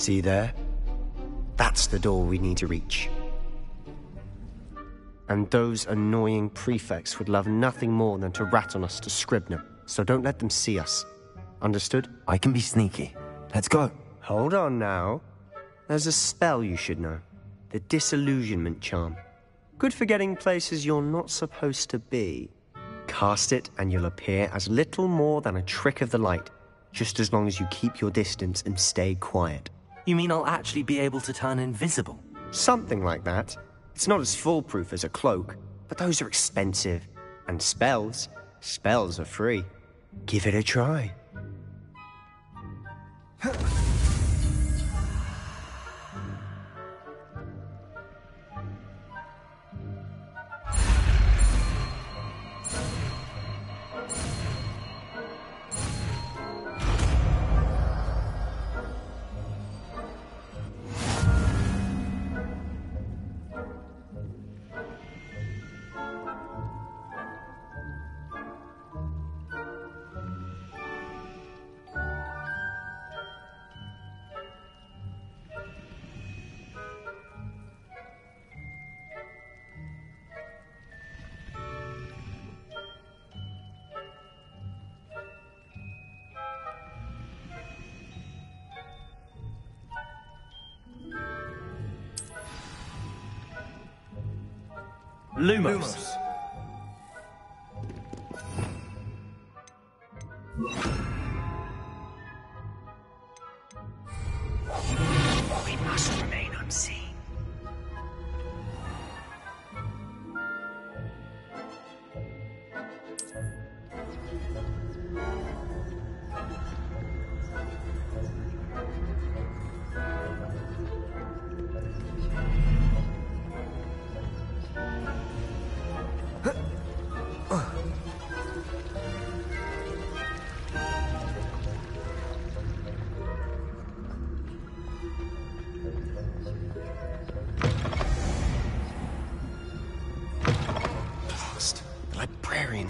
See there? That's the door we need to reach. And those annoying prefects would love nothing more than to rat on us to Scribner, so don't let them see us. Understood? I can be sneaky. Let's go. Hold on now. There's a spell you should know. The Disillusionment Charm. Good for getting places you're not supposed to be. Cast it and you'll appear as little more than a trick of the light, just as long as you keep your distance and stay quiet. You mean I'll actually be able to turn invisible? Something like that. It's not as foolproof as a cloak, but those are expensive. And spells are free. Give it a try. Lumos. We must remain unseen.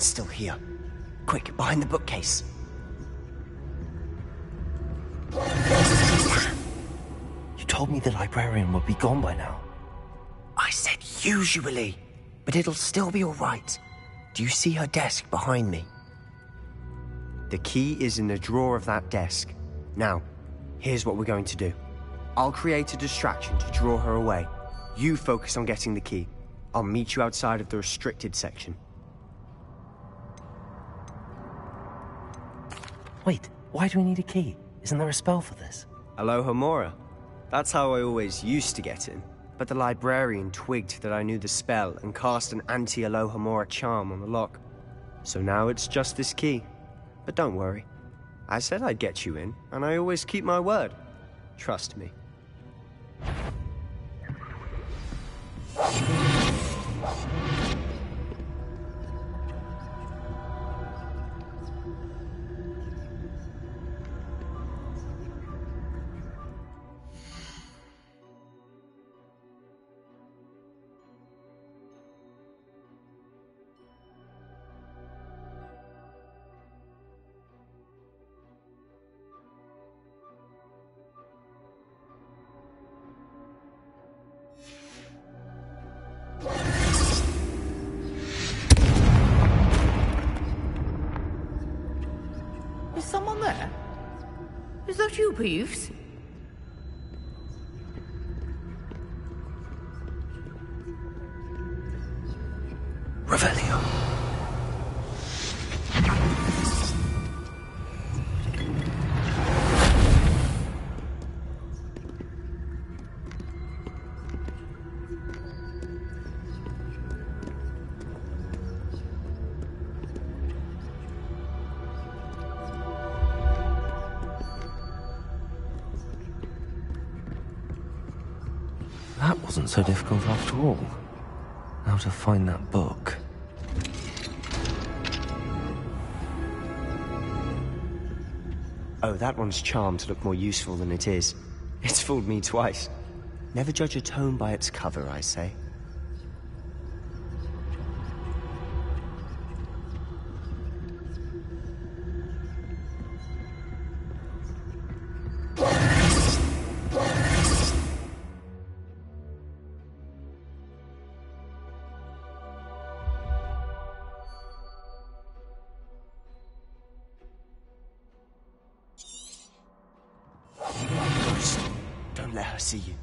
Still here. Quick, behind the bookcase. You told me the librarian would be gone by now. I said usually, but it'll still be all right. Do you see her desk behind me? The key is in the drawer of that desk. Now, here's what we're going to do. I'll create a distraction to draw her away. You focus on getting the key. I'll meet you outside of the restricted section. Wait, why do we need a key? Isn't there a spell for this? Alohomora. That's how I always used to get in. But the librarian twigged that I knew the spell and cast an anti-Alohomora charm on the lock. So now it's just this key. But don't worry. I said I'd get you in, and I always keep my word. Trust me. Is someone there? Is that you, Peeves? Revelio. That wasn't so difficult after all. How to find that book. Oh, that one's charmed to look more useful than it is. It's fooled me twice. Never judge a tome by its cover, I say. see you.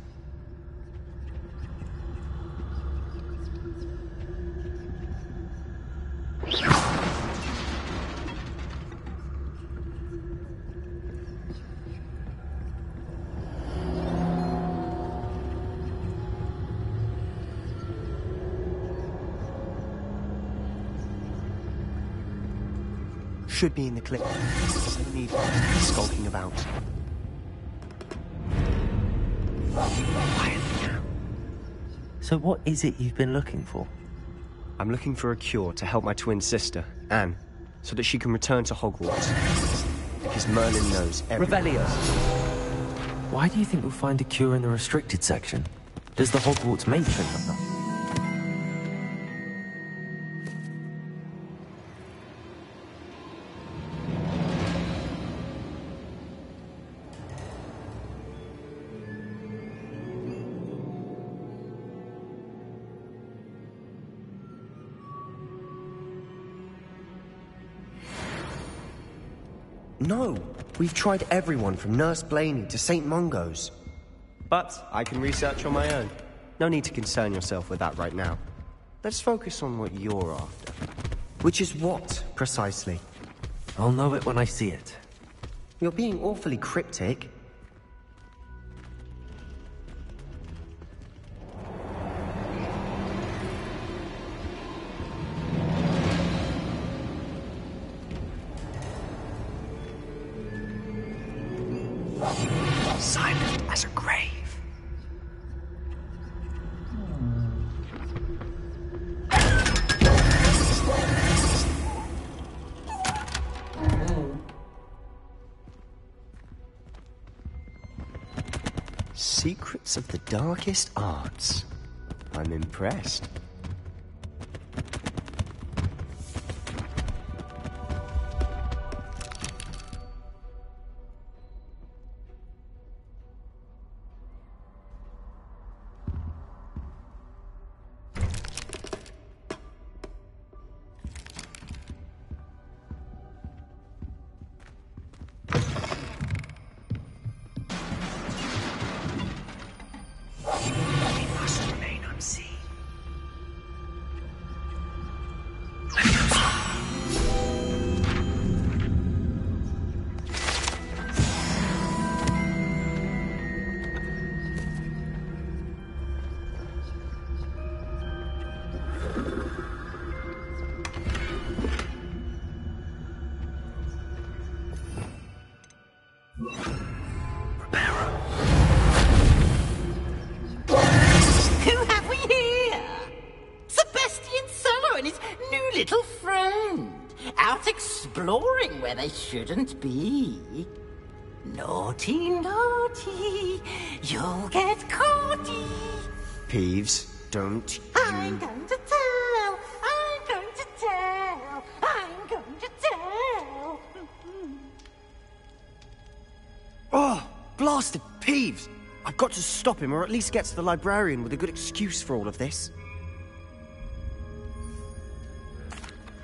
Should be in the clip. No need skulking about. Quietly now. So what is it you've been looking for? I'm looking for a cure to help my twin sister, Anne, so that she can return to Hogwarts. Because Merlin knows everything. Revelio! Why do you think we'll find a cure in the restricted section? Does the Hogwarts matron have that? No, we've tried everyone from Nurse Blaney to St. Mungo's. But I can research on my own. No need to concern yourself with that right now. Let's focus on what you're after. Which is what, precisely? I'll know it when I see it. You're being awfully cryptic. Silent as a grave. Secrets of the darkest arts. I'm impressed. Little friend, out exploring where they shouldn't be. Naughty, naughty, you'll get caughty. Peeves, don't I'm going to tell, I'm going to tell, I'm going to tell. Oh, blasted Peeves! I've got to stop him, or at least get to the librarian with a good excuse for all of this.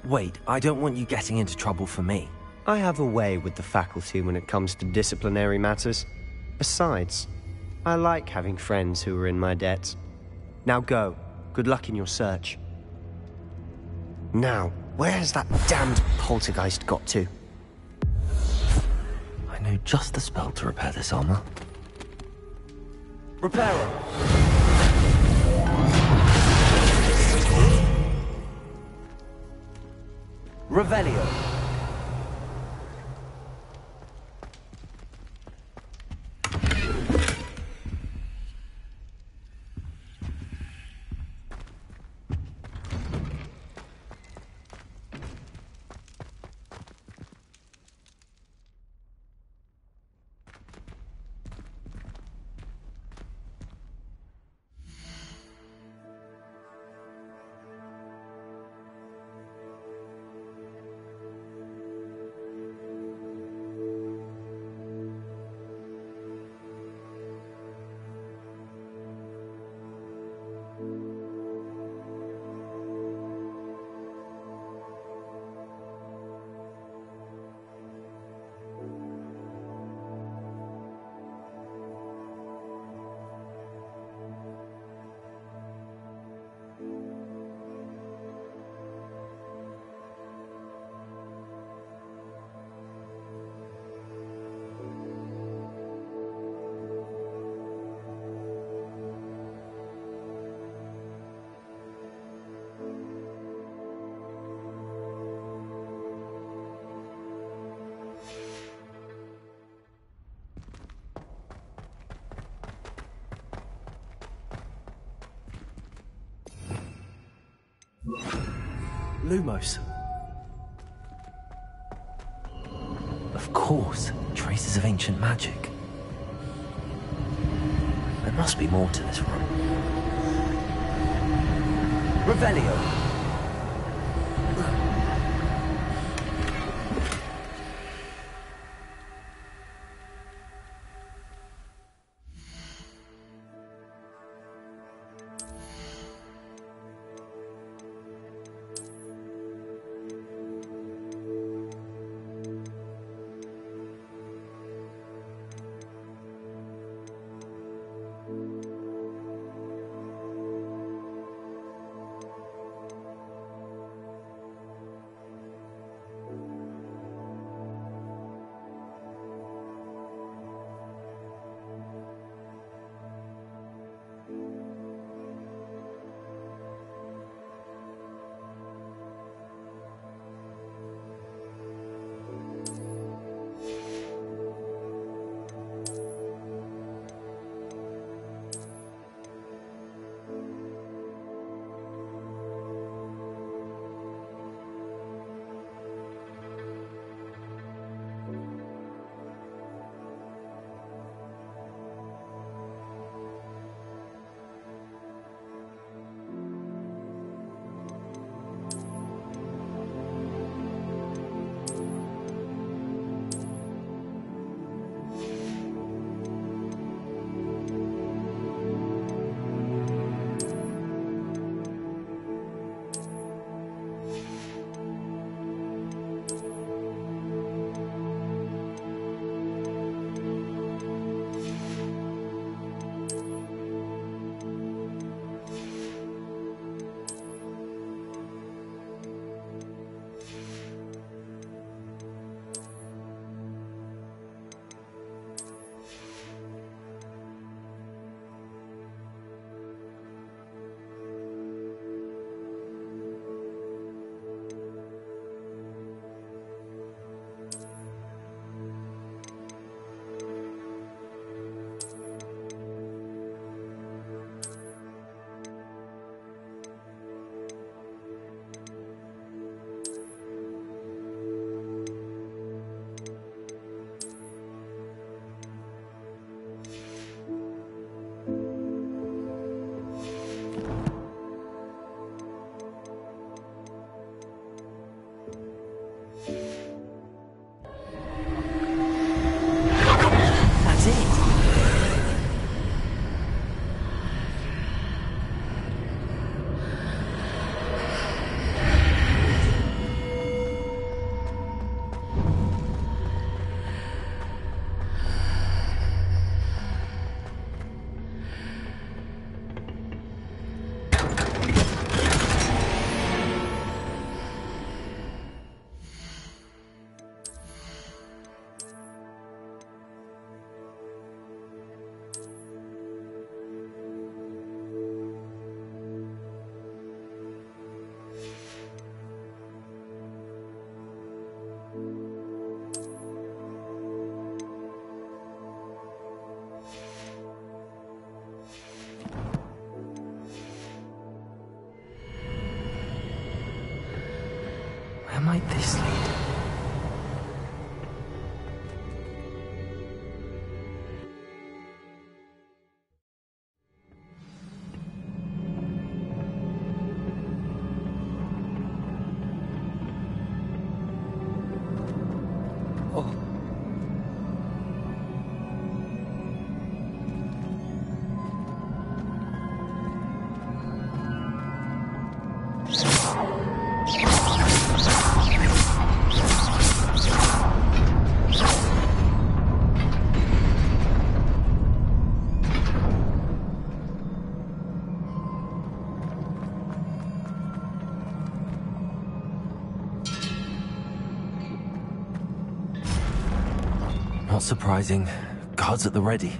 Wait, I don't want you getting into trouble for me. I have a way with the faculty when it comes to disciplinary matters. Besides, I like having friends who are in my debt. Now go. Good luck in your search. Now, where has that damned poltergeist got to? I know just the spell to repair this armor. Reparo! Revelio! Lumos. Of course, traces of ancient magic. There must be more to this room. Revelio! Where might this lead? Not surprising. Guards at the ready.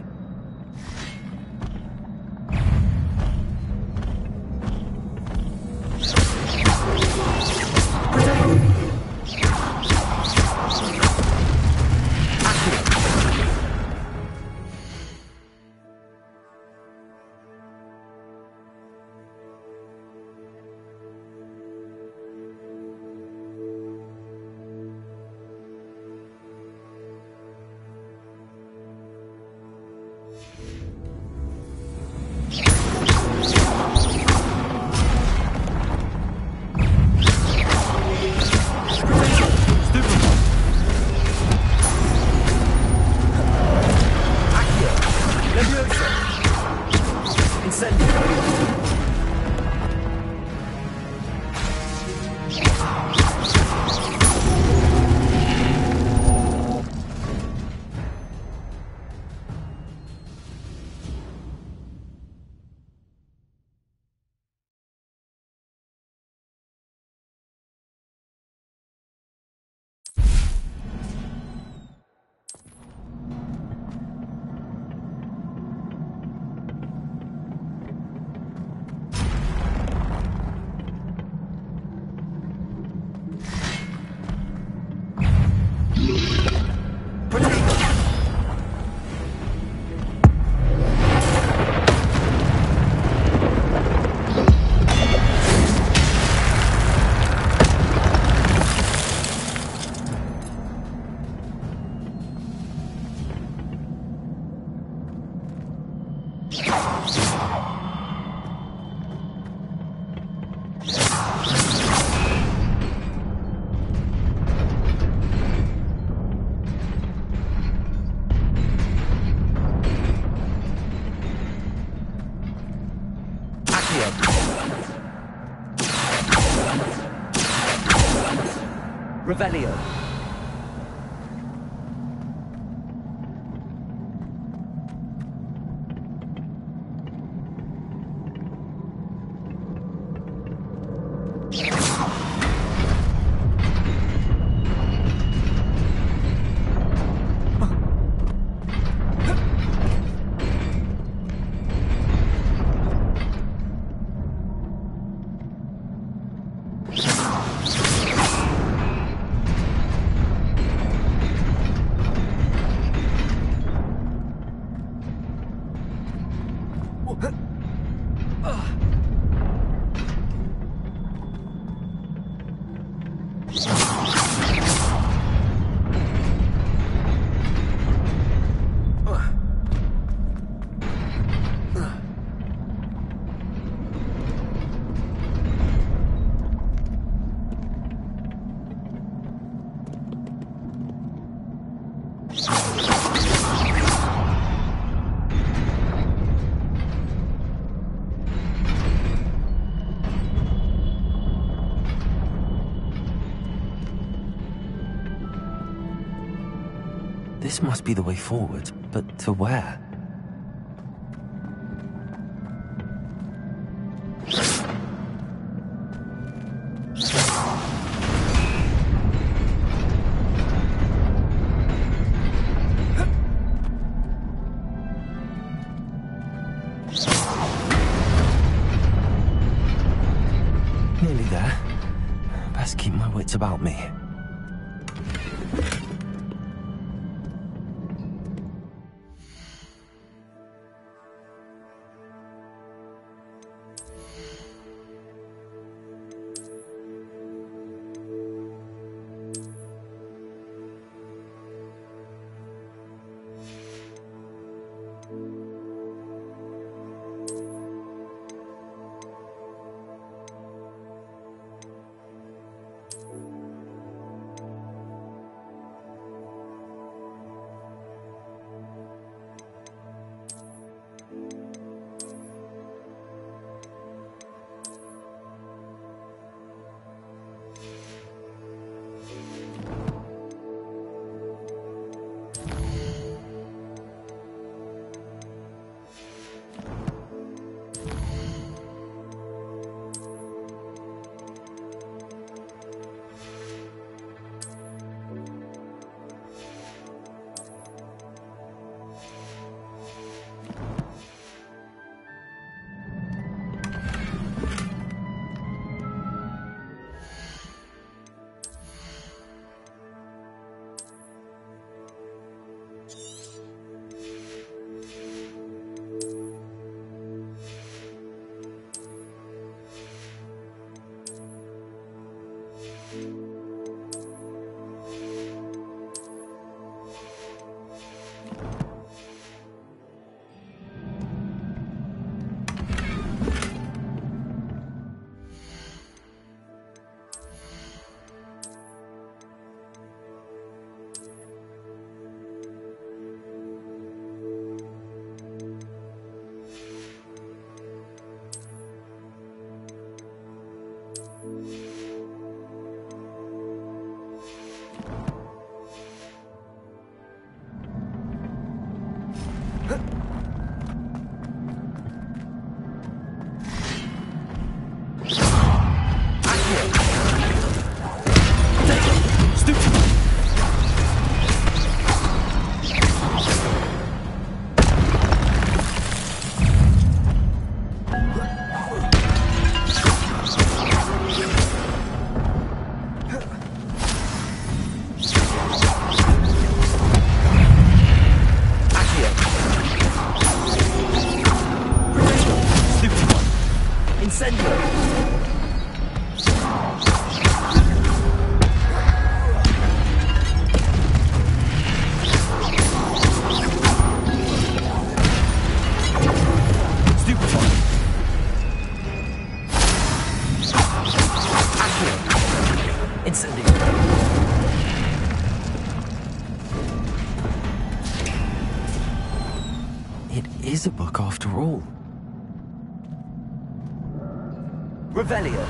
Revelio. This must be the way forward, but to where? Nearly there. Best keep my wits about me. It is a book after all. Revelio.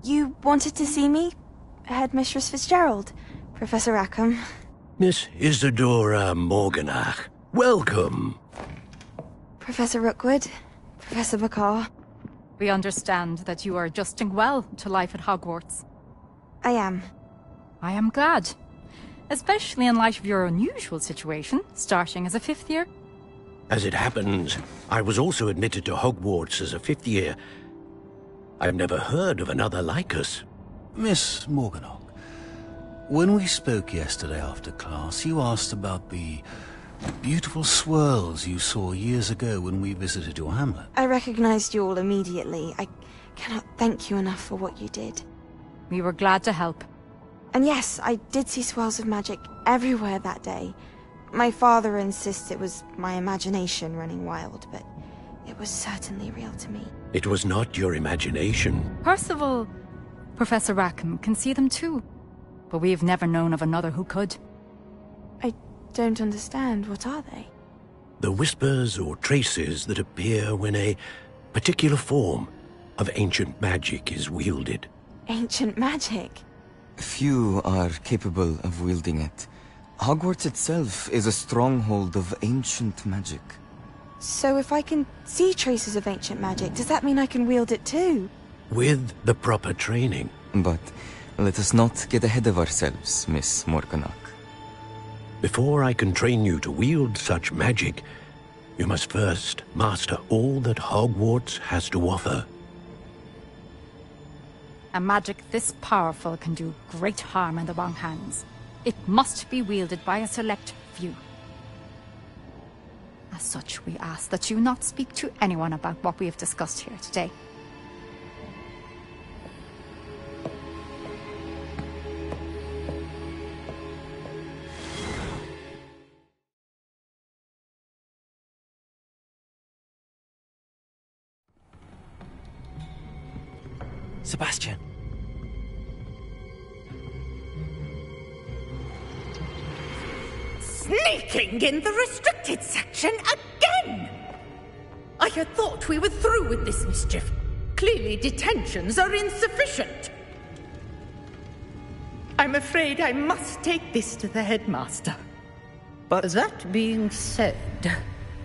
You wanted to see me? Headmistress Fitzgerald, Professor Rackham. Miss Isadora Morganach, welcome. Professor Rookwood, Professor Bakar. We understand that you are adjusting well to life at Hogwarts. I am. I am glad. Especially in light of your unusual situation, starting as a 5th year. As it happens, I was also admitted to Hogwarts as a 5th year. I've never heard of another like us. Miss Morganach, when we spoke yesterday after class, you asked about the beautiful swirls you saw years ago when we visited your hamlet. I recognized you all immediately. I cannot thank you enough for what you did. We were glad to help. And yes, I did see swirls of magic everywhere that day. My father insists it was my imagination running wild, but it was certainly real to me. It was not your imagination. Percival, Professor Rackham can see them too. But we have never known of another who could. I don't understand. What are they? The whispers or traces that appear when a particular form of ancient magic is wielded. Ancient magic? Few are capable of wielding it. Hogwarts itself is a stronghold of ancient magic. So if I can see traces of ancient magic, does that mean I can wield it too? With the proper training. But let us not get ahead of ourselves, Miss Morganach. Before I can train you to wield such magic, you must first master all that Hogwarts has to offer. A magic this powerful can do great harm in the wrong hands. It must be wielded by a select few. As such, we ask that you not speak to anyone about what we have discussed here today. Sebastian. Sneaking in the restricted section again! I had thought we were through with this mischief. Clearly detentions are insufficient. I'm afraid I must take this to the headmaster. But that being said,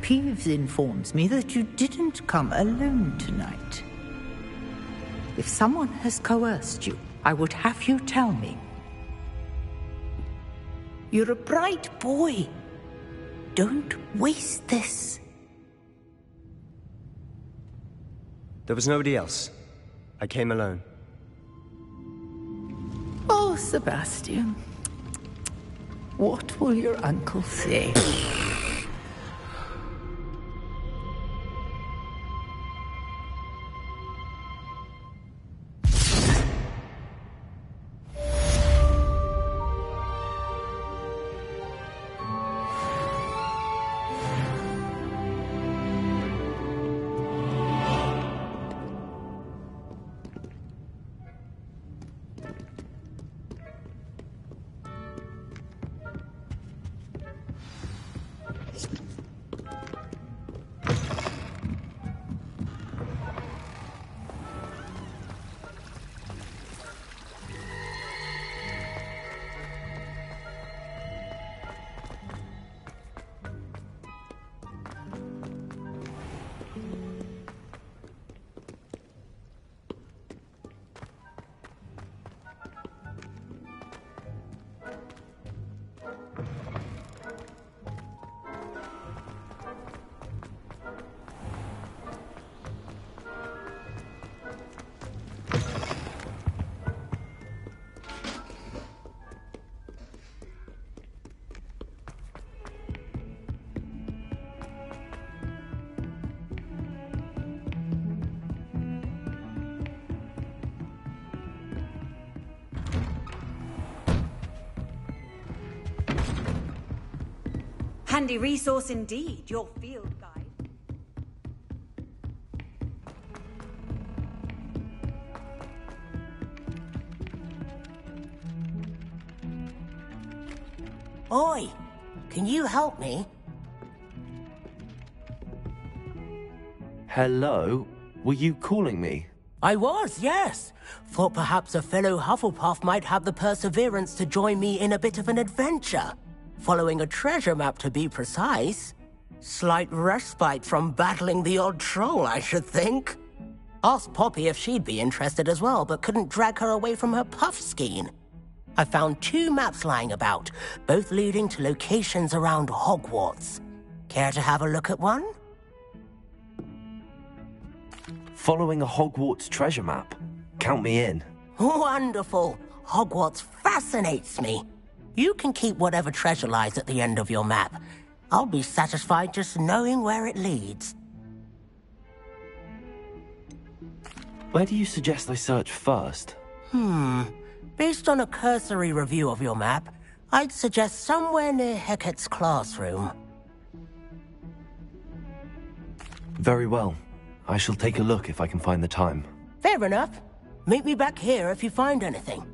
Peeves informs me that you didn't come alone tonight. If someone has coerced you, I would have you tell me. You're a bright boy. Don't waste this. There was nobody else. I came alone. Oh, Sebastian. What will your uncle say? Handy resource indeed, your field guide. Oi, can you help me? Hello? Were you calling me? I was, yes. Thought perhaps a fellow Hufflepuff might have the perseverance to join me in a bit of an adventure. Following a treasure map, to be precise. Slight respite from battling the odd troll, I should think. Asked Poppy if she'd be interested as well, but couldn't drag her away from her puff skein. I found 2 maps lying about, both leading to locations around Hogwarts. Care to have a look at one? Following a Hogwarts treasure map. Count me in. Wonderful. Hogwarts fascinates me. You can keep whatever treasure lies at the end of your map. I'll be satisfied just knowing where it leads. Where do you suggest I search first? Based on a cursory review of your map, I'd suggest somewhere near Hecat's classroom. Very well. I shall take a look if I can find the time. Fair enough. Meet me back here if you find anything.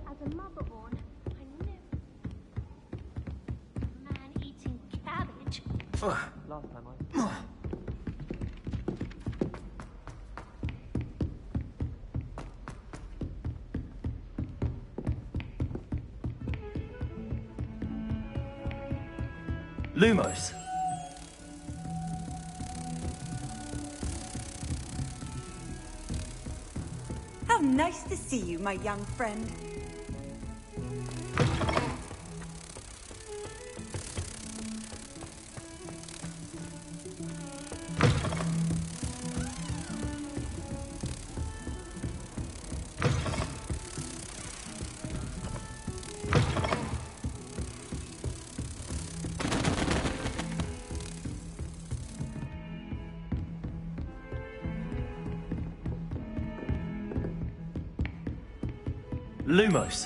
As a motherborn, I knew. Man eating cabbage. Last time I... Lumos. How nice to see you, my young friend. Lumos.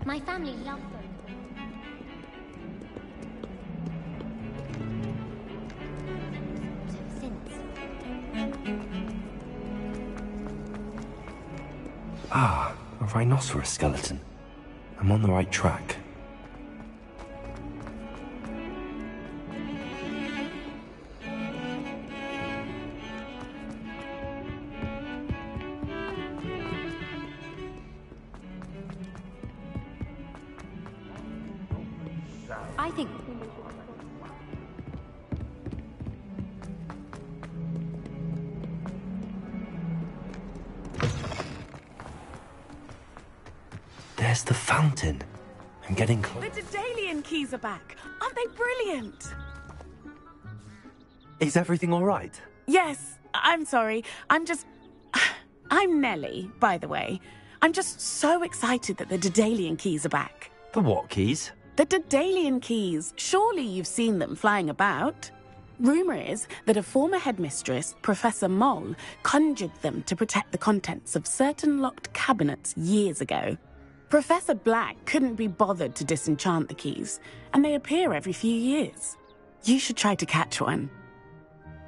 My family loved them. Ah, a rhinoceros skeleton. I'm on the right track. I think... There's the fountain. I'm getting close. The Daedalian keys are back. Aren't they brilliant? Is everything all right? Yes, I'm sorry. I'm Nellie, by the way. I'm just so excited that the Daedalian keys are back. The what keys? The Daedalian keys. Surely you've seen them flying about. Rumour is that a former headmistress, Professor Moll, conjured them to protect the contents of certain locked cabinets years ago. Professor Black couldn't be bothered to disenchant the keys, and they appear every few years. You should try to catch one.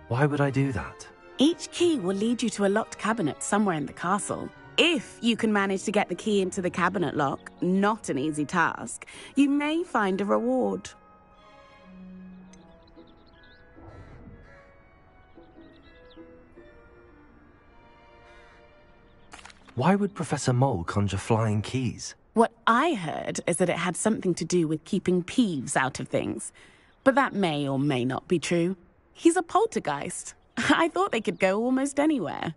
Why would I do that? Each key will lead you to a locked cabinet somewhere in the castle. If you can manage to get the key into the cabinet lock, not an easy task, you may find a reward. Why would Professor Moll conjure flying keys? What I heard is that it had something to do with keeping Peeves out of things. But that may or may not be true. He's a poltergeist. I thought they could go almost anywhere.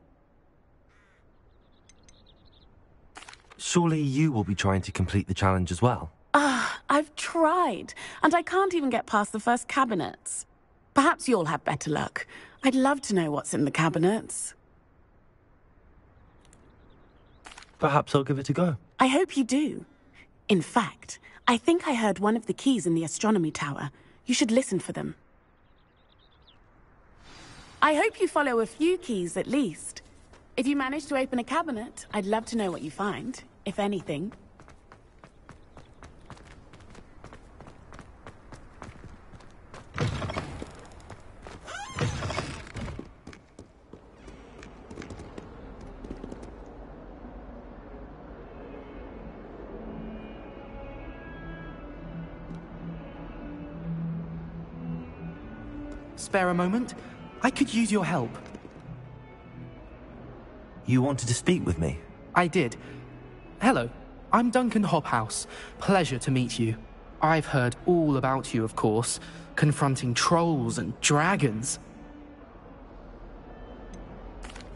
Surely you will be trying to complete the challenge as well. I've tried, and I can't even get past the first cabinets. Perhaps you'll have better luck. I'd love to know what's in the cabinets. Perhaps I'll give it a go. I hope you do. In fact, I think I heard one of the keys in the astronomy tower. You should listen for them. I hope you follow a few keys at least. If you manage to open a cabinet, I'd love to know what you find, if anything. Spare a moment? I could use your help. You wanted to speak with me? I did. Hello, I'm Duncan Hobhouse. Pleasure to meet you. I've heard all about you, of course, confronting trolls and dragons.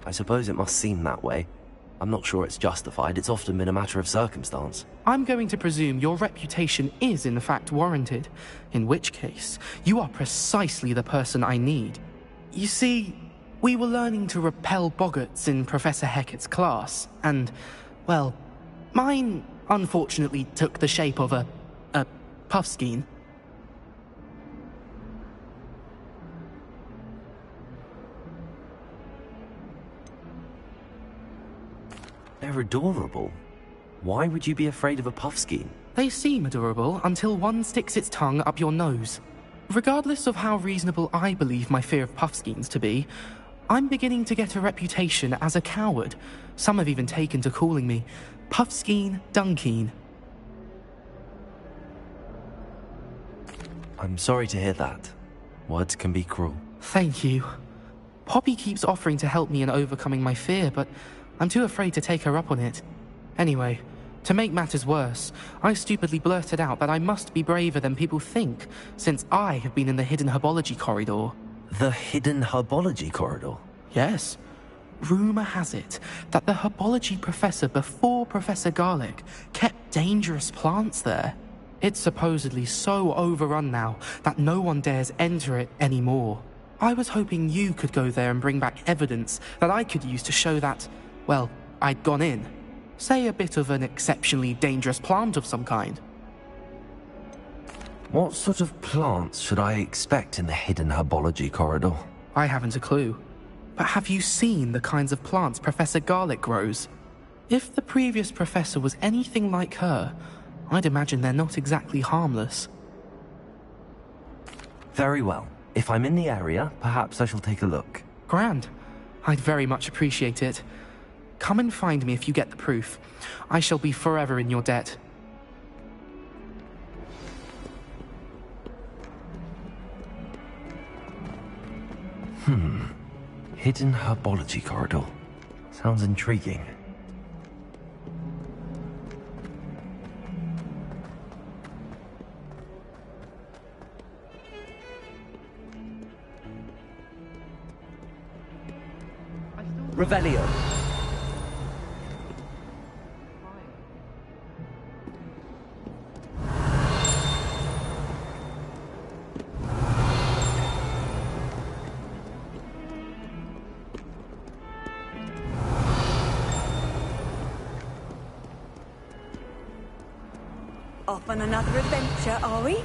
I suppose it must seem that way. I'm not sure it's justified. It's often been a matter of circumstance. I'm going to presume your reputation is in fact warranted, in which case, you are precisely the person I need. You see, we were learning to repel boggarts in Professor Hecat's class, and, well, mine unfortunately took the shape of a Puffskein. They're adorable. Why would you be afraid of a Puffskein? They seem adorable until one sticks its tongue up your nose. Regardless of how reasonable I believe my fear of Puffskeins to be, I'm beginning to get a reputation as a coward. Some have even taken to calling me Puffskein Dunkeen. I'm sorry to hear that. Words can be cruel. Thank you. Poppy keeps offering to help me in overcoming my fear, but I'm too afraid to take her up on it. Anyway, to make matters worse, I stupidly blurted out that I must be braver than people think, since I have been in the hidden herbology corridor. The hidden herbology corridor? Yes. Rumour has it that the herbology professor before Professor Garlic kept dangerous plants there. It's supposedly so overrun now that no one dares enter it anymore. I was hoping you could go there and bring back evidence that I could use to show that, well, I'd gone in. Say a bit of an exceptionally dangerous plant of some kind. What sort of plants should I expect in the hidden herbology corridor? I haven't a clue. But have you seen the kinds of plants Professor Garlic grows? If the previous professor was anything like her, I'd imagine they're not exactly harmless. Very well. If I'm in the area, perhaps I shall take a look. Grand. I'd very much appreciate it. Come and find me if you get the proof. I shall be forever in your debt. Hidden herbology corridor. Sounds intriguing. Revelio. Off on another adventure, are we?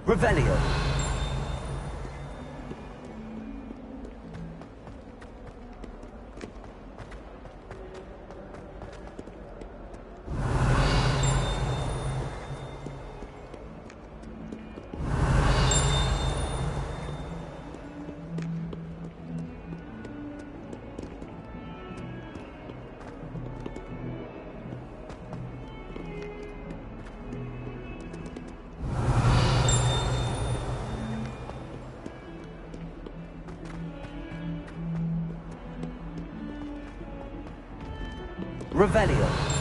Revelio. Revelio.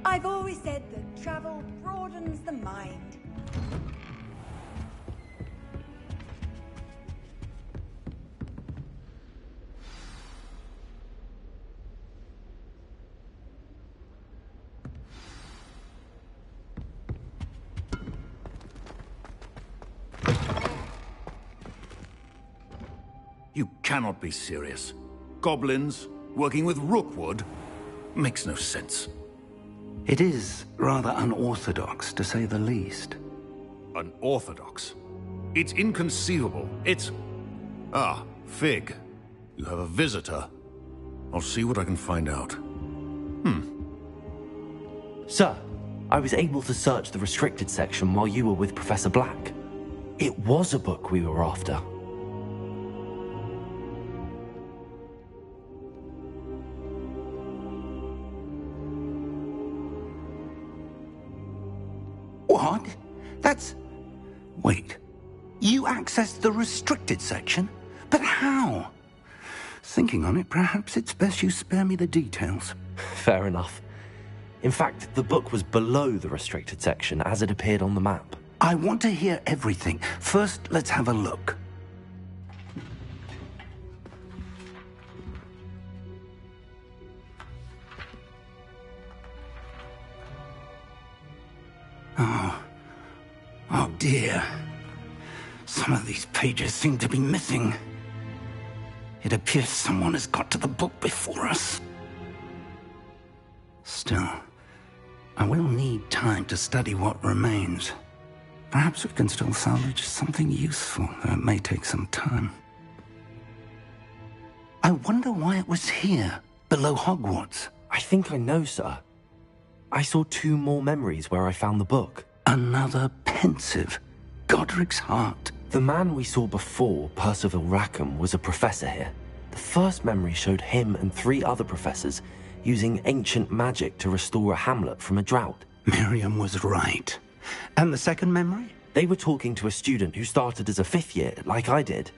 I've always said that travel broadens the mind. You cannot be serious. Goblins working with Rookwood? Makes no sense. It is rather unorthodox, to say the least. Unorthodox? It's inconceivable. It's... Ah, Fig. You have a visitor. I'll see what I can find out. Sir, I was able to search the restricted section while you were with Professor Black. It was a book we were after. What? That's... Wait. You accessed the restricted section? But how? Thinking on it, perhaps it's best you spare me the details. Fair enough. In fact, the book was below the restricted section as it appeared on the map. I want to hear everything. First, let's have a look. Oh dear. Some of these pages seem to be missing. It appears someone has got to the book before us. Still, I will need time to study what remains. Perhaps we can still salvage something useful, though it may take some time. I wonder why it was here, below Hogwarts. I think I know, sir. I saw 2 more memories where I found the book. Another pensive. Godric's heart. The man we saw before, Percival Rackham, was a professor here. The first memory showed him and 3 other professors using ancient magic to restore a hamlet from a drought. Miriam was right. And the second memory? They were talking to a student who started as a 5th year, like I did.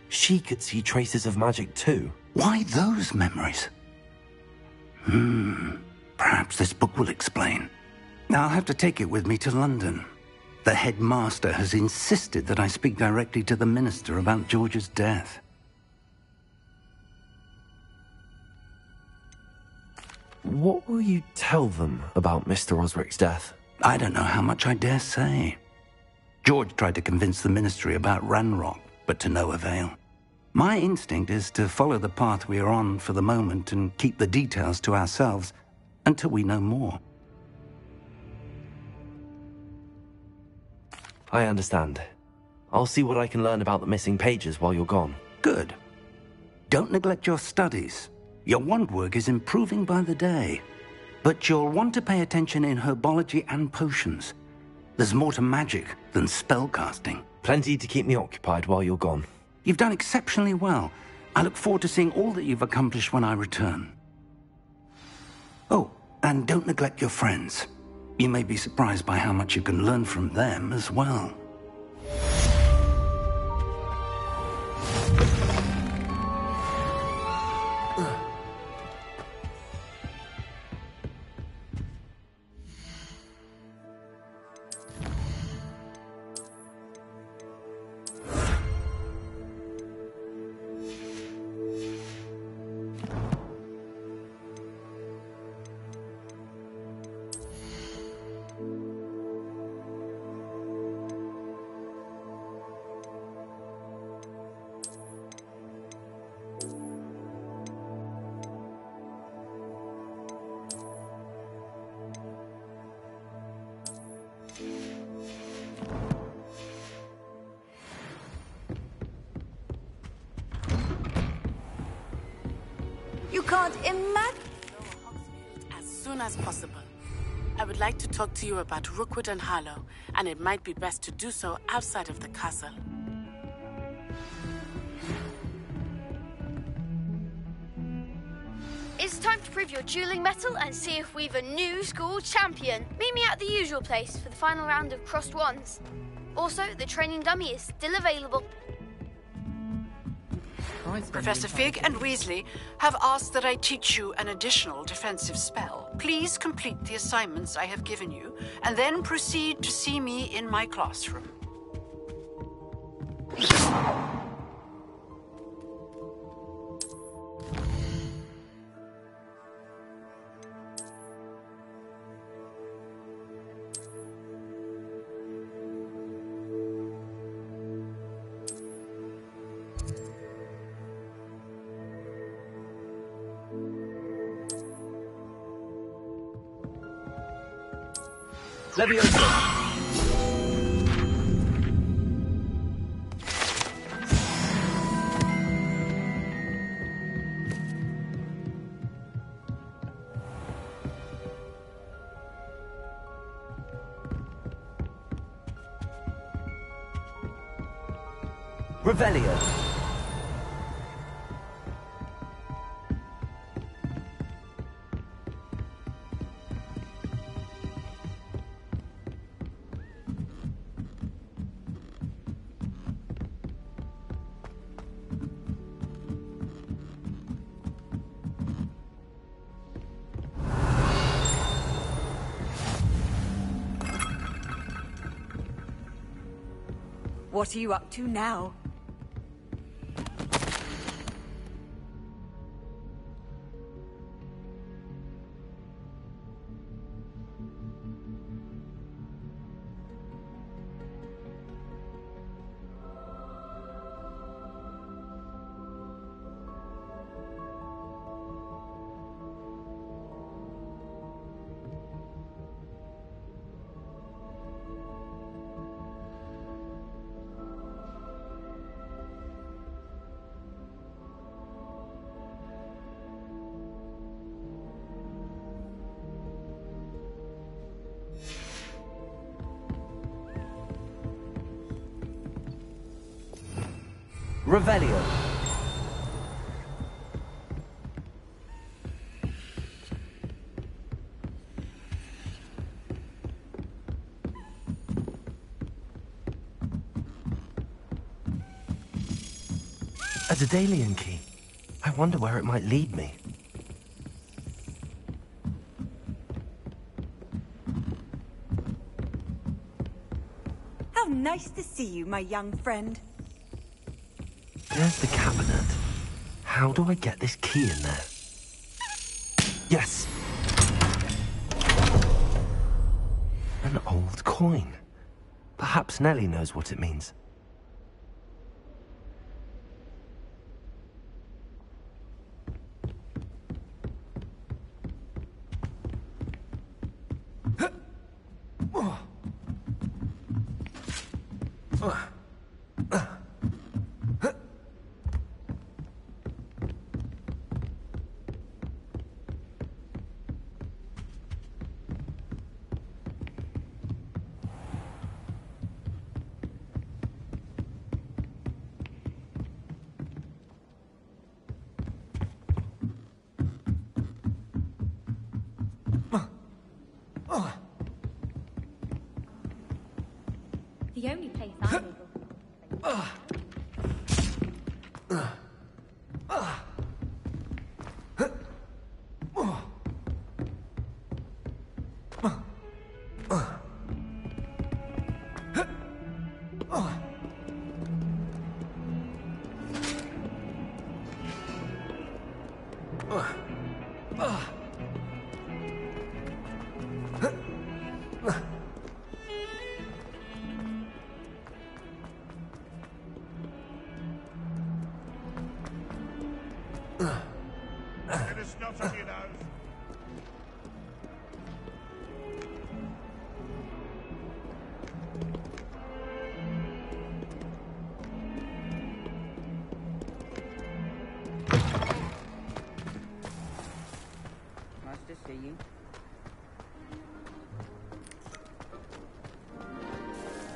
She could see traces of magic too. Why those memories? Perhaps this book will explain. I'll have to take it with me to London. The headmaster has insisted that I speak directly to the minister about George's death. What will you tell them about Mr. Osric's death? I don't know how much I dare say. George tried to convince the ministry about Ranrock, but to no avail. My instinct is to follow the path we are on for the moment and keep the details to ourselves until we know more. I understand. I'll see what I can learn about the missing pages while you're gone. Good. Don't neglect your studies. Your wand work is improving by the day. But you'll want to pay attention in herbology and potions. There's more to magic than spellcasting. Plenty to keep me occupied while you're gone. You've done exceptionally well. I look forward to seeing all that you've accomplished when I return. Oh, and don't neglect your friends. You may be surprised by how much you can learn from them as well. You can't imagine. As soon as possible. I would like to talk to you about Rookwood and Harlow, and it might be best to do so outside of the castle. It's time to prove your dueling mettle and see if we've a new school champion. Meet me at the usual place for the final round of crossed wands. Also, the training dummy is still available. Professor Fig and Weasley have asked that I teach you an additional defensive spell. Please complete the assignments I have given you, and then proceed to see me in my classroom. Leviosa! Revelio. What are you up to now? Revelio. A Daedalian key. I wonder where it might lead me. How nice to see you, my young friend. There's the cabinet. How do I get this key in there? Yes! An old coin. Perhaps Nellie knows what it means. The only place I'm able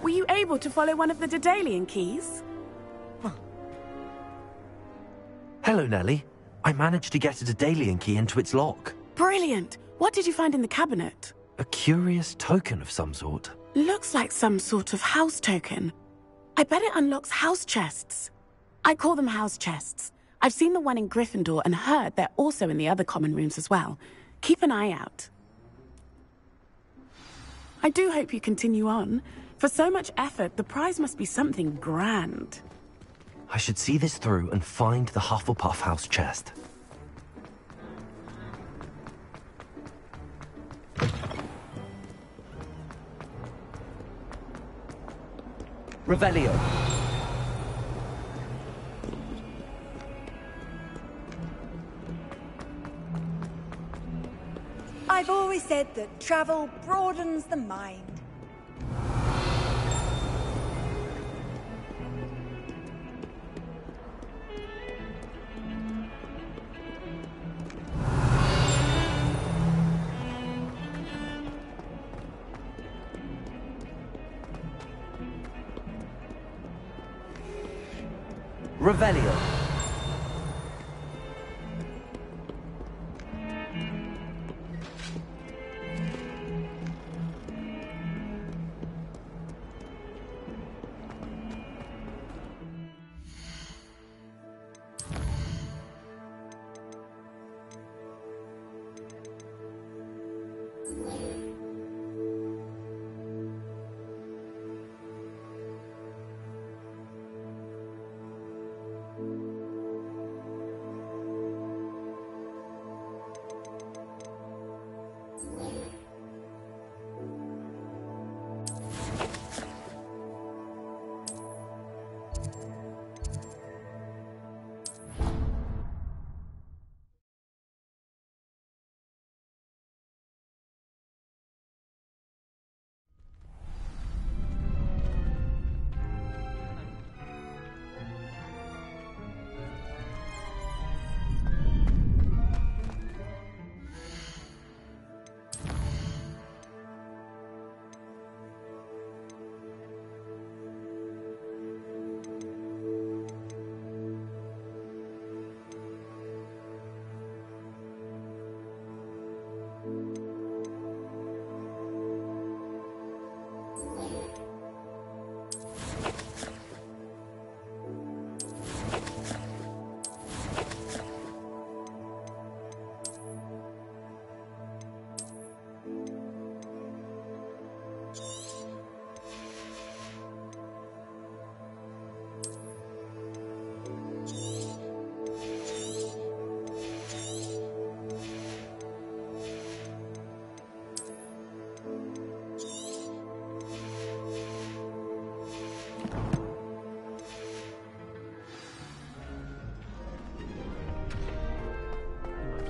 Were you able to follow one of the Daedalian keys? Hello, Nellie. I managed to get a Daedalian key into its lock. Brilliant! What did you find in the cabinet? A curious token of some sort. Looks like some sort of house token. I bet it unlocks house chests. I call them house chests. I've seen the one in Gryffindor and heard they're also in the other common rooms as well. Keep an eye out. I do hope you continue on. For so much effort, the prize must be something grand. I should see this through and find the Hufflepuff house chest. Revelio. I've always said that travel broadens the mind. Revelio.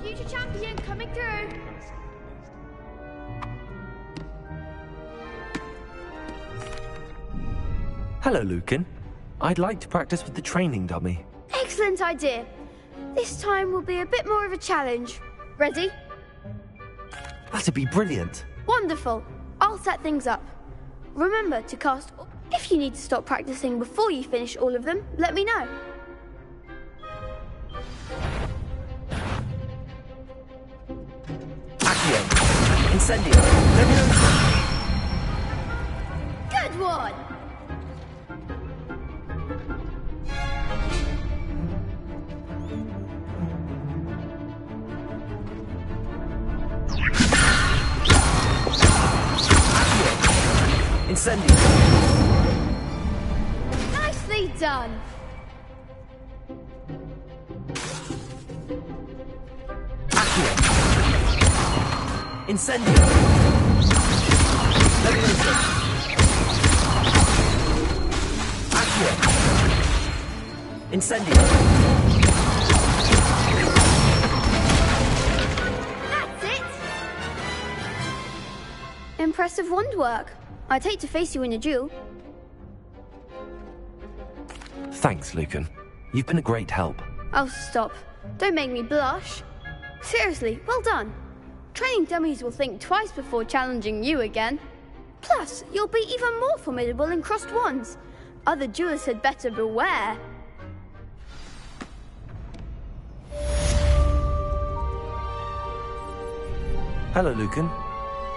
Future champion coming through. Hello, Lucan. I'd like to practice with the training dummy. Excellent idea. This time will be a bit more of a challenge. Ready? That'd be brilliant. Wonderful. I'll set things up. Remember to cast... If you need to stop practicing before you finish all of them, let me know. Accio. Incendio. Leviosa. Good one! Incendio. Nicely done! Accio. Incendio. Leviosa. Accio. Incendio. That's it! Impressive wand work. I'd hate to face you in a duel. Thanks, Lucan. You've been a great help. Oh, stop. Don't make me blush. Seriously, well done. Training dummies will think twice before challenging you again. Plus, you'll be even more formidable in crossed wands. Other duelists had better beware. Hello, Lucan.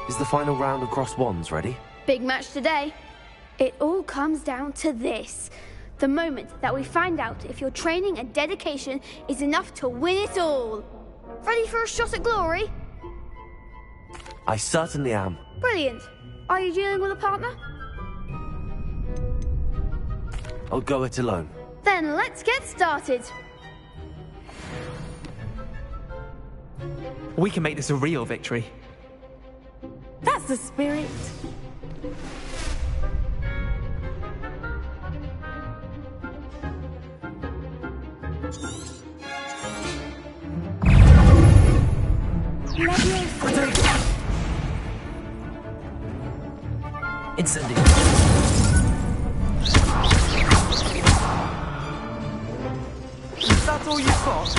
Is the final round of crossed wands ready? Big match today. It all comes down to this. The moment that we find out if your training and dedication is enough to win it all. Ready for a shot at glory? I certainly am. Brilliant. Are you dealing with a partner? I'll go it alone. Then let's get started. We can make this a real victory. That's the spirit. Incendio. Is that all you've got?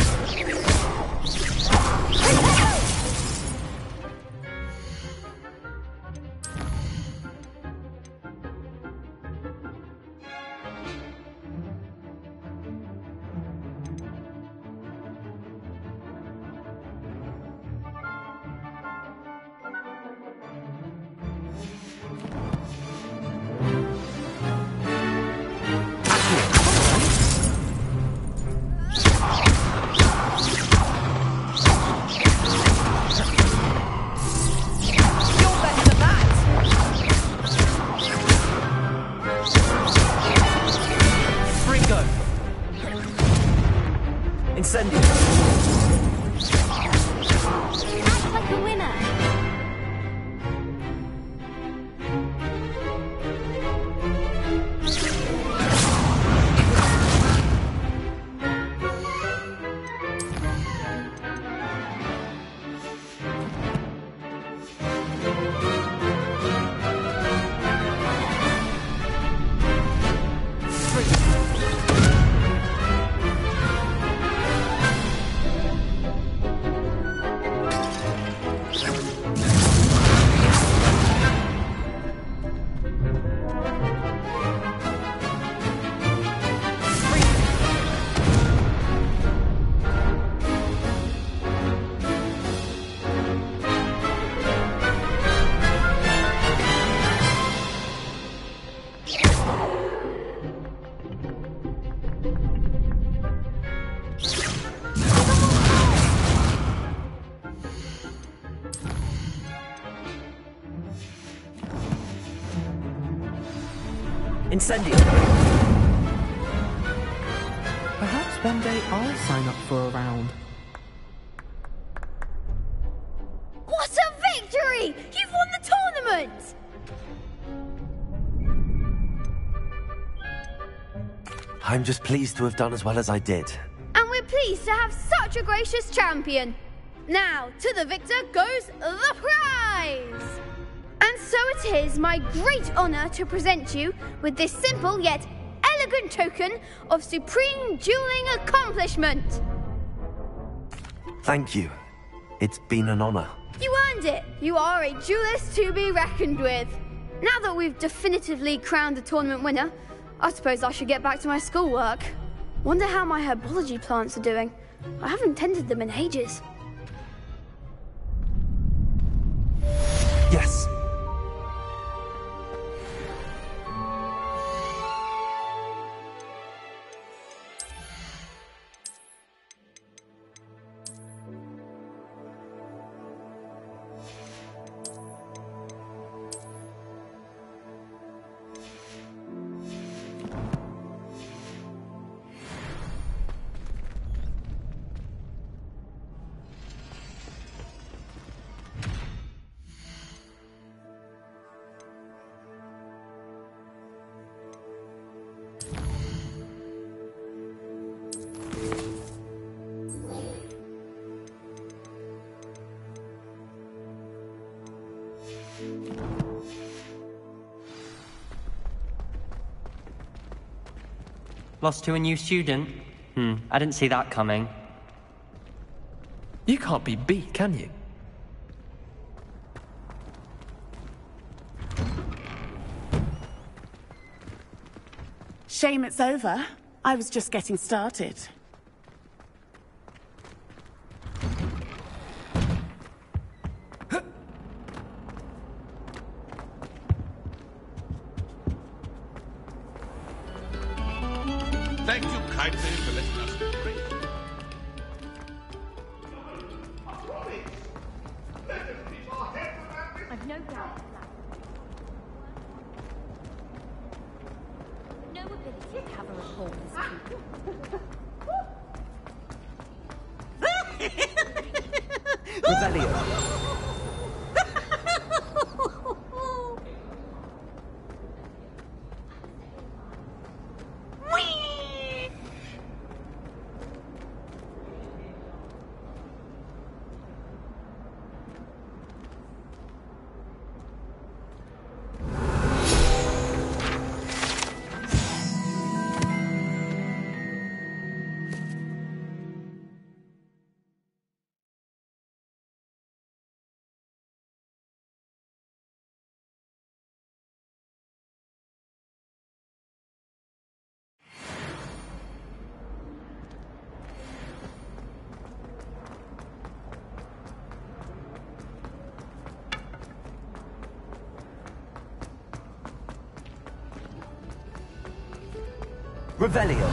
Incendio! Act like a winner. Incendio! Perhaps one day I'll sign up for a round. What a victory! You've won the tournament! I'm just pleased to have done as well as I did. And we're pleased to have such a gracious champion. Now, to the victor goes the prize! And so it is my great honour to present you with this simple yet elegant token of supreme dueling accomplishment. Thank you. It's been an honor. You earned it. You are a duelist to be reckoned with. Now that we've definitively crowned the tournament winner, I suppose I should get back to my schoolwork. Wonder how my herbology plants are doing. I haven't tended them in ages. Yes. Lost to a new student? I didn't see that coming. You can't be beat, can you? Shame it's over. I was just getting started. Thank you kindly for letting us pray. I've no doubt of that. No ability to have a report this Rebellion! Revelio.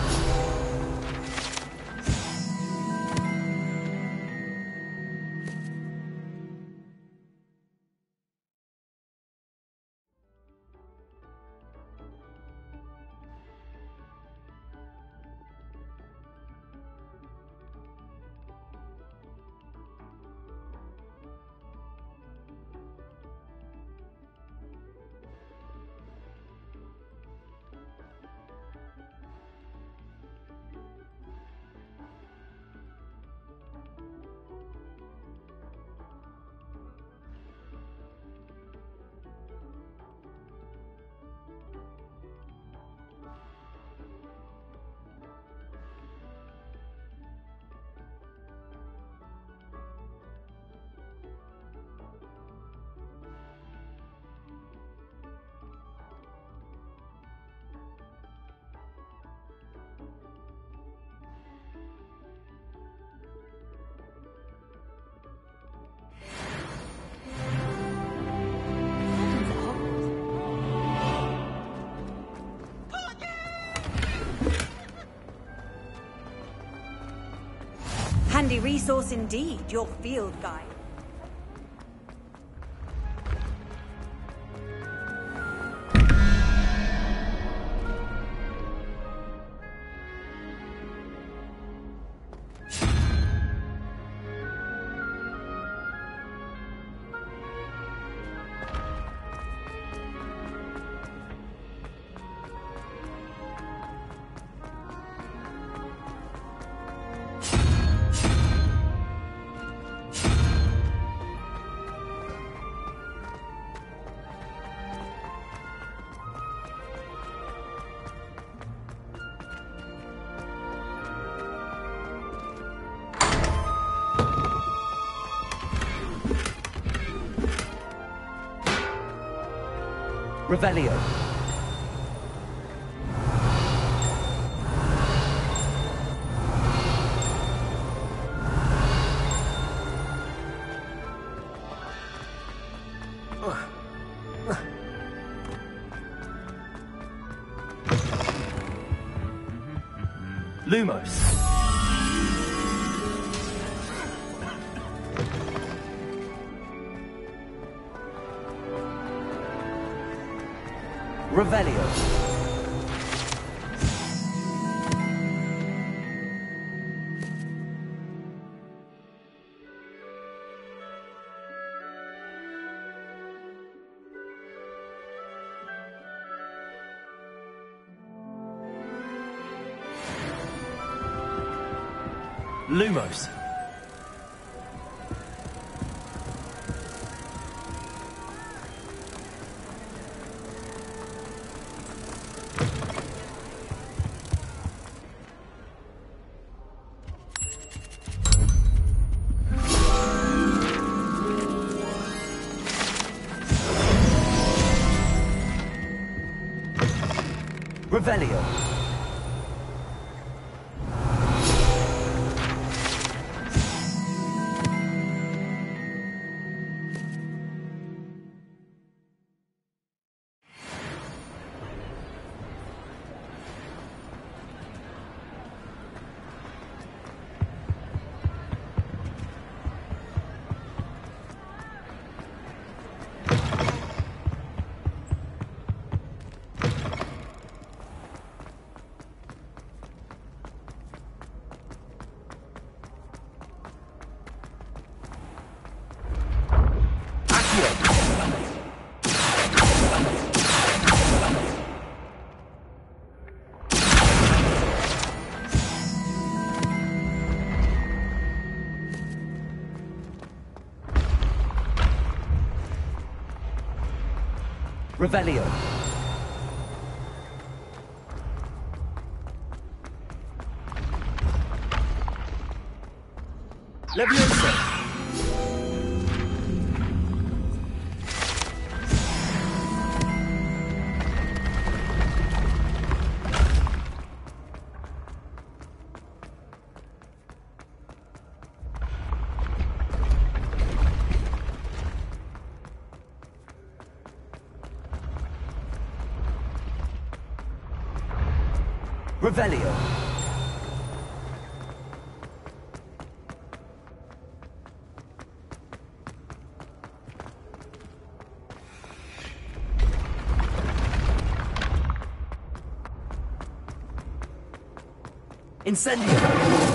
handy resource indeed, your field guide. Revelio. Lumos. Revelio. Lumos. Revelio. Revelio. Leviosa. Revelio. Incendio.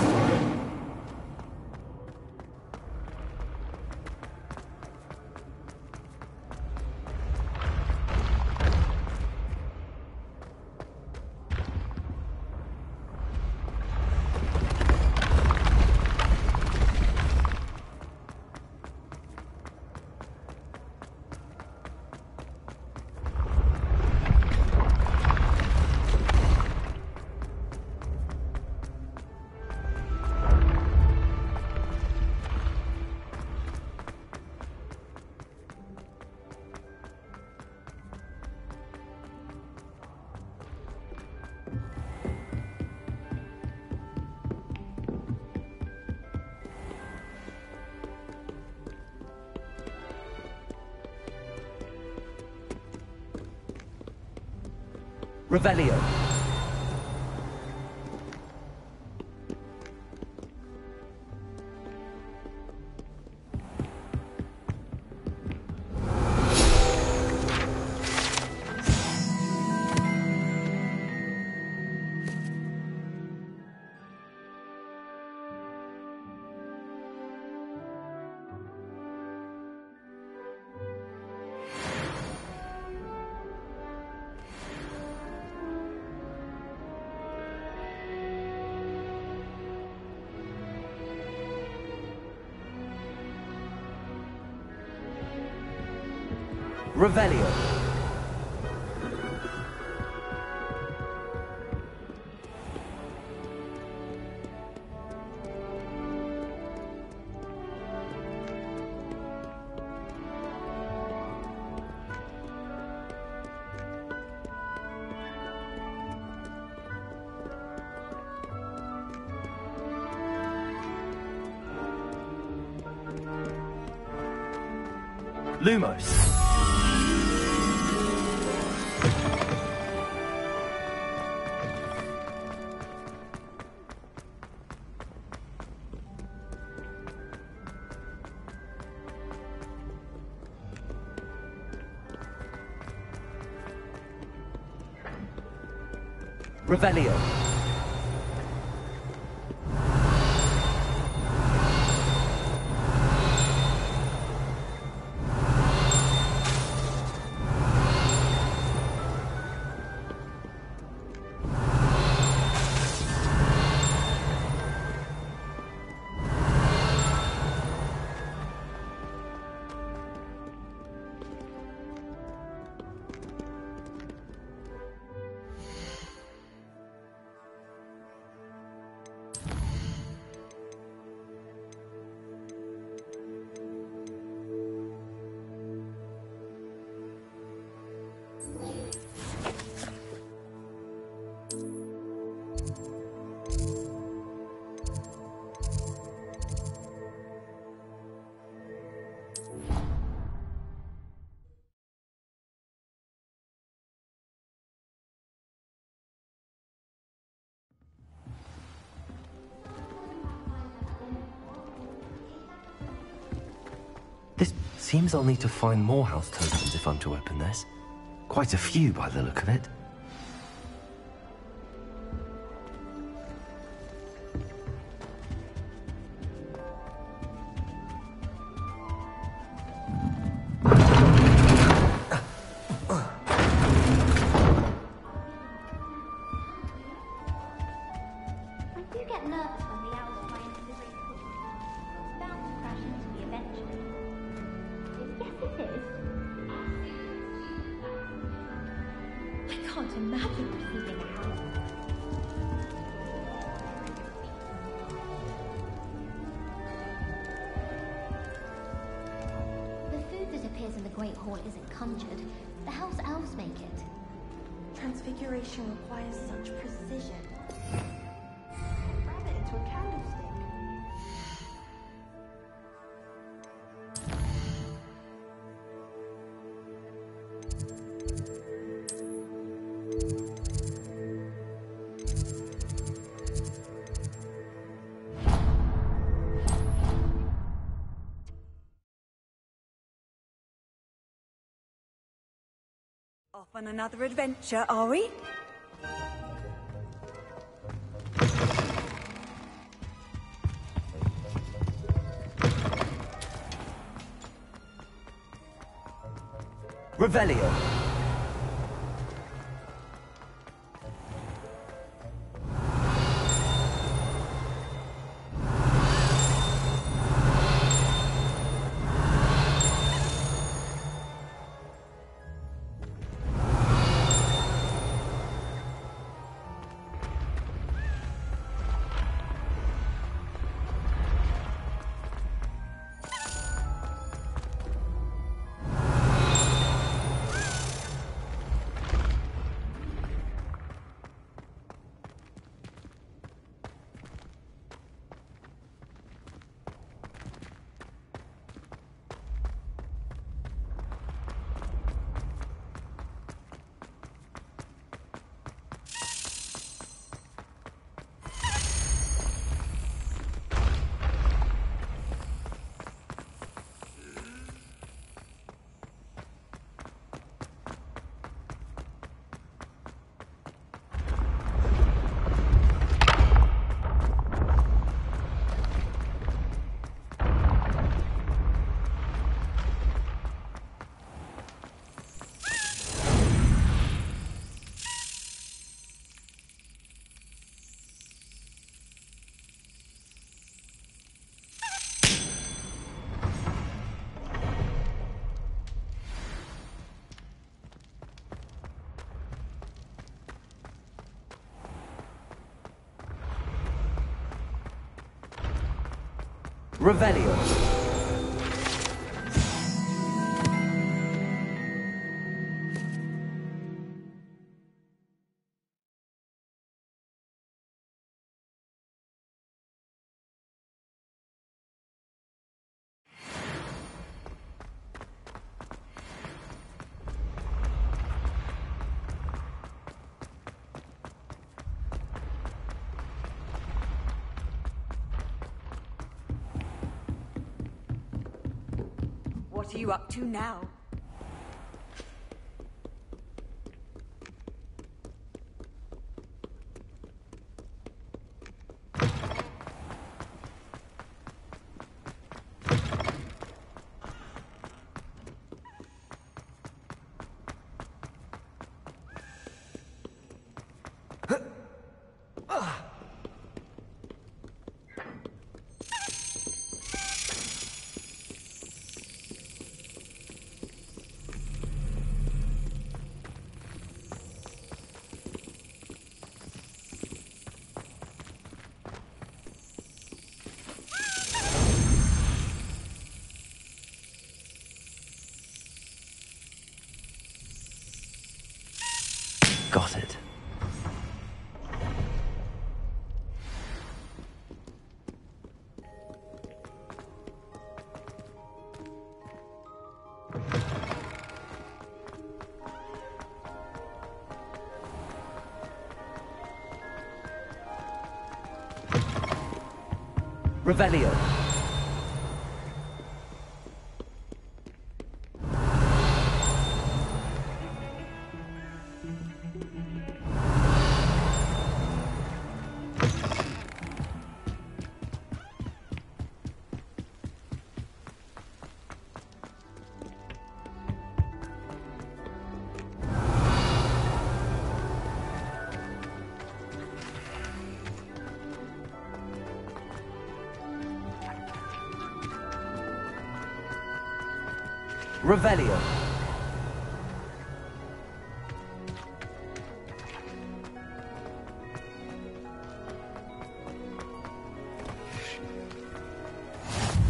Revelio. Revelio. Lumos. Revelio. This seems I'll need to find more house tokens if I'm to open this. Quite a few by the look of it. Transfiguration requires such precision. Grab it into a candlestick. Off on another adventure, are we? Revelio. Revelio. What are you up to now? Got it. Revelio. Revelio.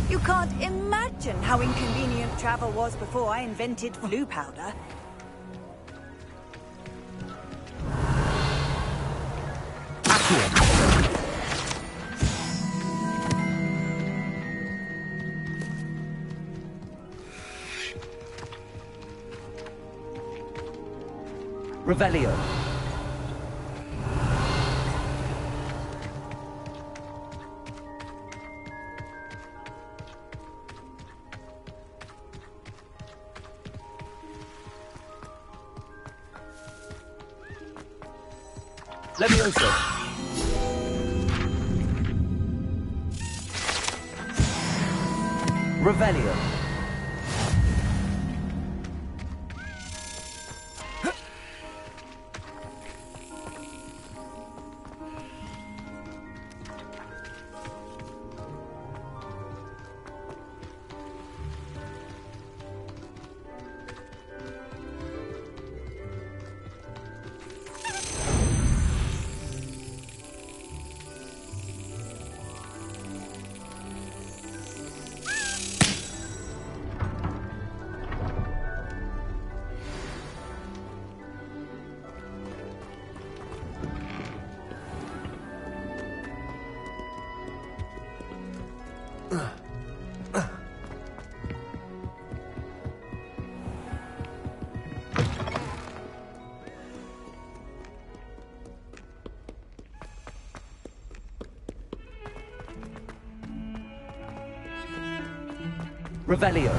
You can't imagine how inconvenient travel was before I invented flu powder. Revelio. Levioso. Revelio. Revelio.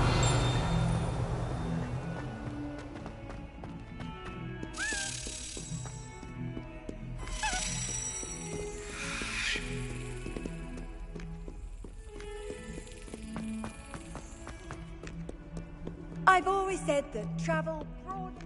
I've always said that travel broadens.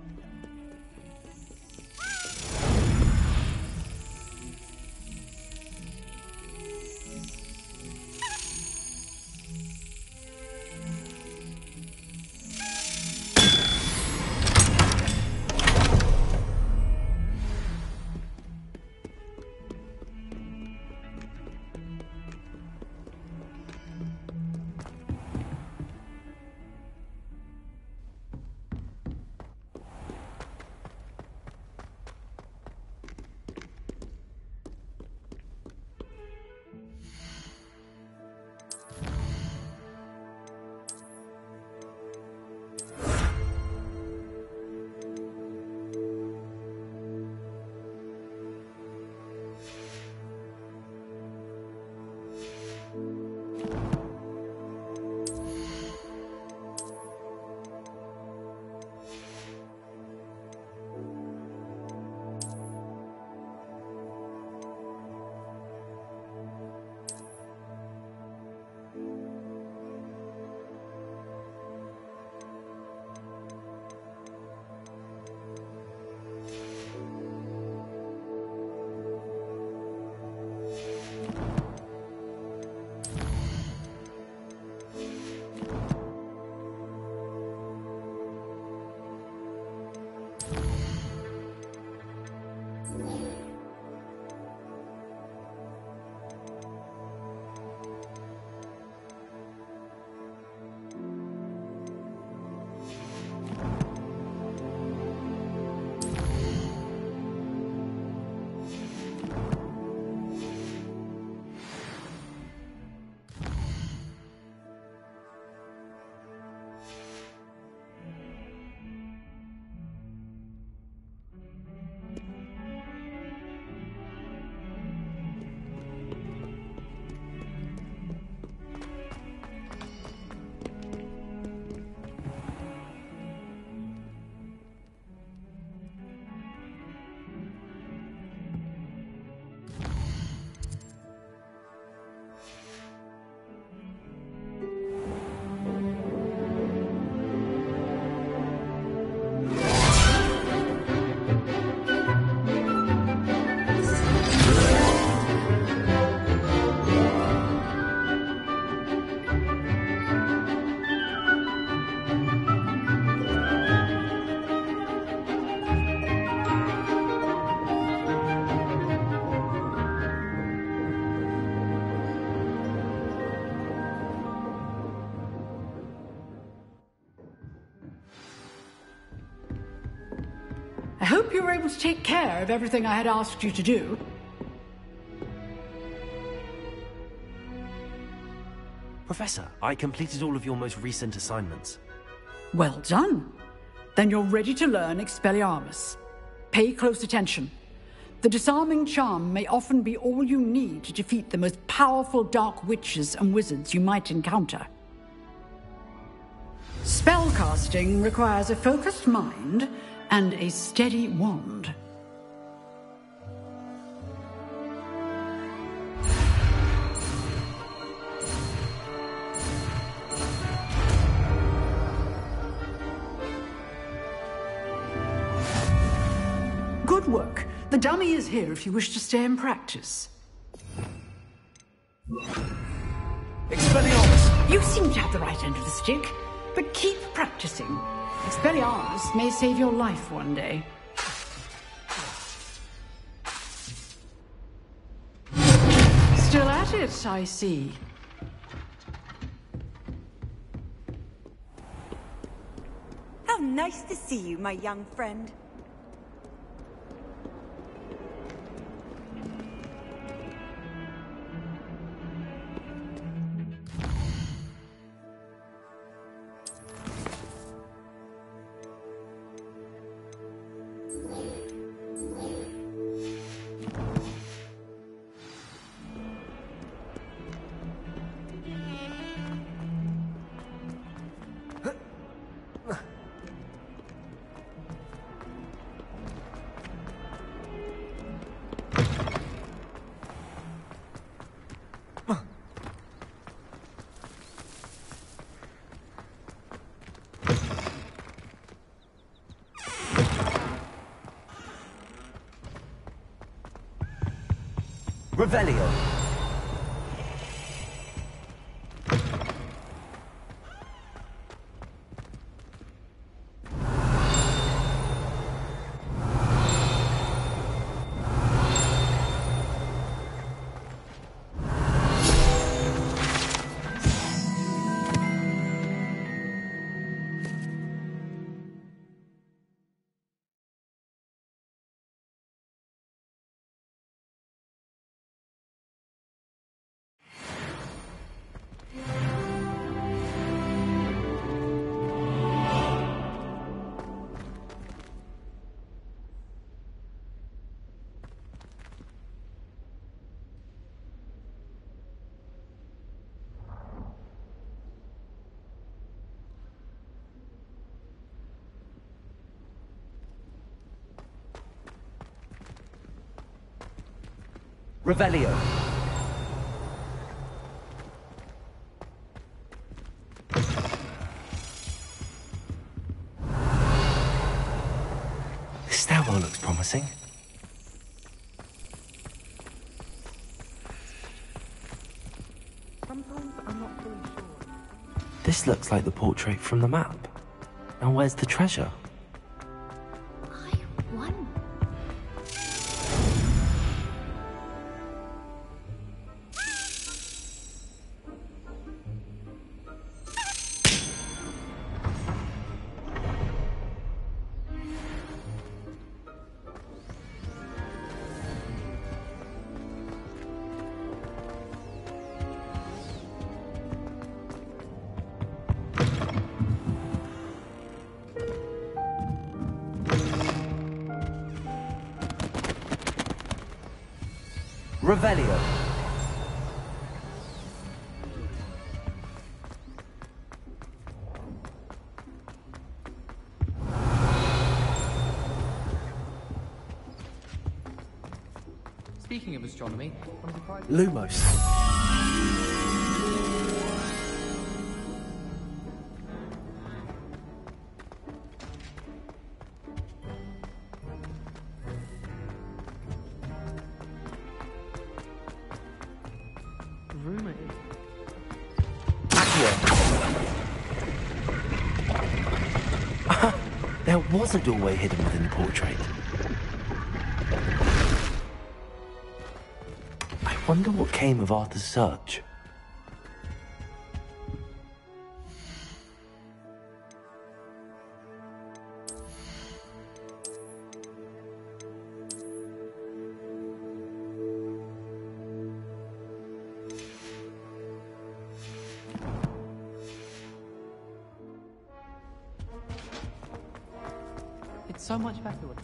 I hope you were able to take care of everything I had asked you to do. Professor, I completed all of your most recent assignments. Well done. Then you're ready to learn Expelliarmus. Pay close attention. The disarming charm may often be all you need to defeat the most powerful dark witches and wizards you might encounter. Spellcasting requires a focused mind and a steady wand. Good work. The dummy is here if you wish to stay and practice. Expelliarmus! You seem to have the right end of the stick, but keep practicing. Expelliarmus may save your life one day. Still at it, I see. How nice to see you, my young friend. Revelio. Revelio. This stairwell looks promising. Sometimes I'm not fully sure. This looks like the portrait from the map. Now where's the treasure? Revelio. Speaking of astronomy, Lumos. Rumor There was a doorway hidden within the portrait. I wonder what came of Arthur's search. It's so much better with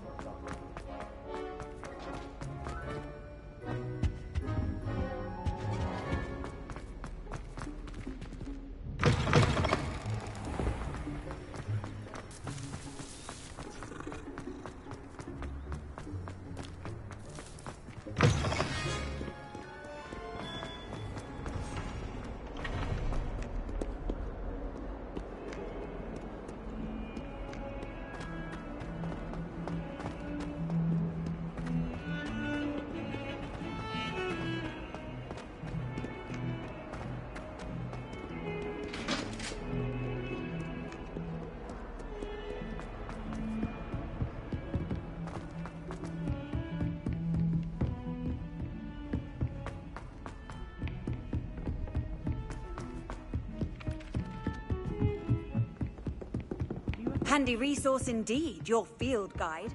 Handy resource indeed, your field guide.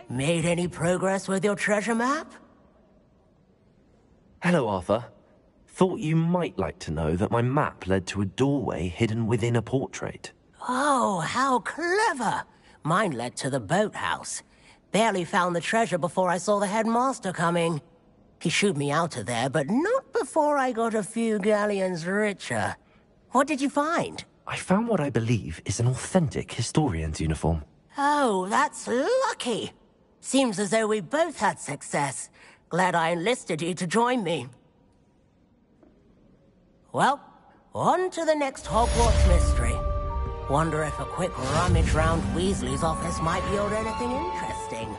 Made any progress with your treasure map? Hello, Arthur. Thought you might like to know that my map led to a doorway hidden within a portrait. Oh, how clever! Mine led to the boathouse. Barely found the treasure before I saw the headmaster coming. He shooed me out of there, but not before I got a few galleons richer. What did you find? I found what I believe is an authentic historian's uniform. Oh, that's lucky. Seems as though we both had success. Glad I enlisted you to join me. Well, on to the next Hogwarts mystery. Wonder if a quick rummage round Weasley's office might yield anything interesting.